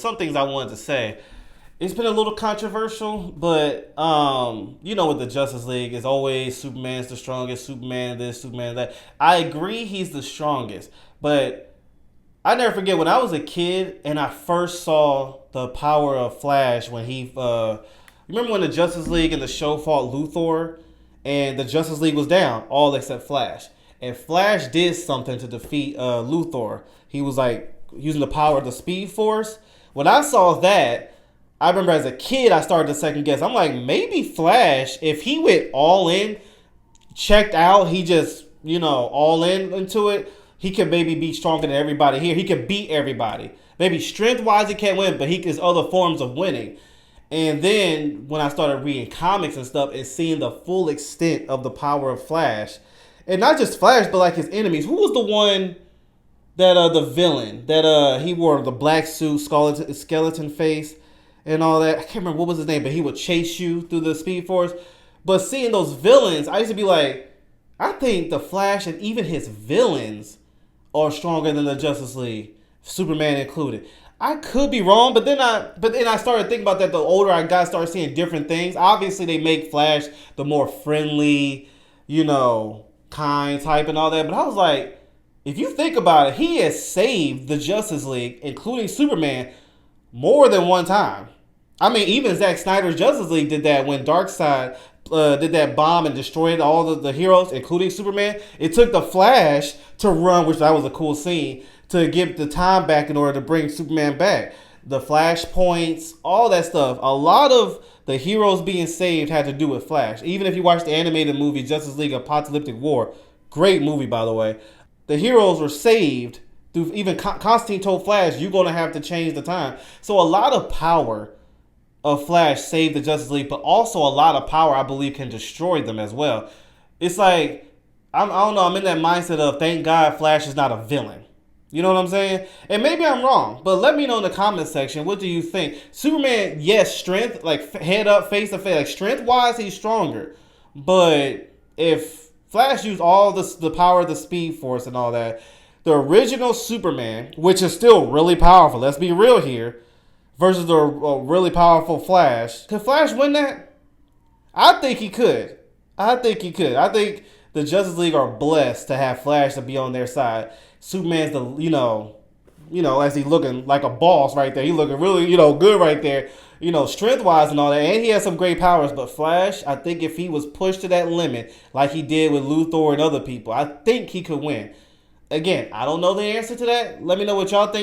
Some things I wanted to say. It's been a little controversial, but with the Justice League, it's always Superman's the strongest, Superman this, Superman that. I agree he's the strongest, but I never forget when I was a kid and I first saw the power of Flash when he remember when the Justice League in the show fought Luthor and the Justice League was down, all except Flash. And Flash did something to defeat Luthor. He was like using the power of the Speed Force. When I saw that, I remember as a kid I started to second guess. I'm like, maybe Flash, if he went all in, checked out, he just, all in into it, he could maybe be stronger than everybody here. He could beat everybody. Maybe strength wise he can't win, but there's other forms of winning. And then when I started reading comics and stuff and seeing the full extent of the power of Flash, and not just Flash, but like his enemies. Who was the one that the villain that he wore the black suit, skeleton face, and all that? I can't remember what was his name, but he would chase you through the Speed Force. But seeing those villains, I used to be like, I think the Flash and even his villains are stronger than the Justice League, Superman included. I could be wrong, but then I started thinking about that. The older I got, started seeing different things. Obviously, they make Flash the more friendly, kind type and all that. But I was like, if you think about it, he has saved the Justice League, including Superman, more than one time. I mean, even Zack Snyder's Justice League did that when Darkseid did that bomb and destroyed all the heroes, including Superman. It took the Flash to run, which that was a cool scene, to get the time back in order to bring Superman back. The Flash points, all that stuff. A lot of the heroes being saved had to do with Flash. Even if you watch the animated movie Justice League Apocalyptic War, great movie by the way, the heroes were saved through, even Constantine told Flash, you're going to have to change the time. So a lot of power of Flash saved the Justice League, but also a lot of power I believe can destroy them as well. It's like, I don't know, I'm in that mindset of thank God Flash is not a villain. You know what I'm saying? And maybe I'm wrong, but let me know in the comment section. What do you think? Superman, yes, strength, like head up, face to face, like strength wise, he's stronger. But if Flash used all the power of the Speed Force and all that, the original Superman, which is still really powerful, let's be real here, versus the really powerful Flash, could Flash win that? I think he could. I think the Justice League are blessed to have Flash to be on their side. Superman's as he looking like a boss right there. He looking really, good right there, strength wise and all that. And he has some great powers. But Flash, I think if he was pushed to that limit, like he did with Luthor and other people, I think he could win. Again, I don't know the answer to that. Let me know what y'all think.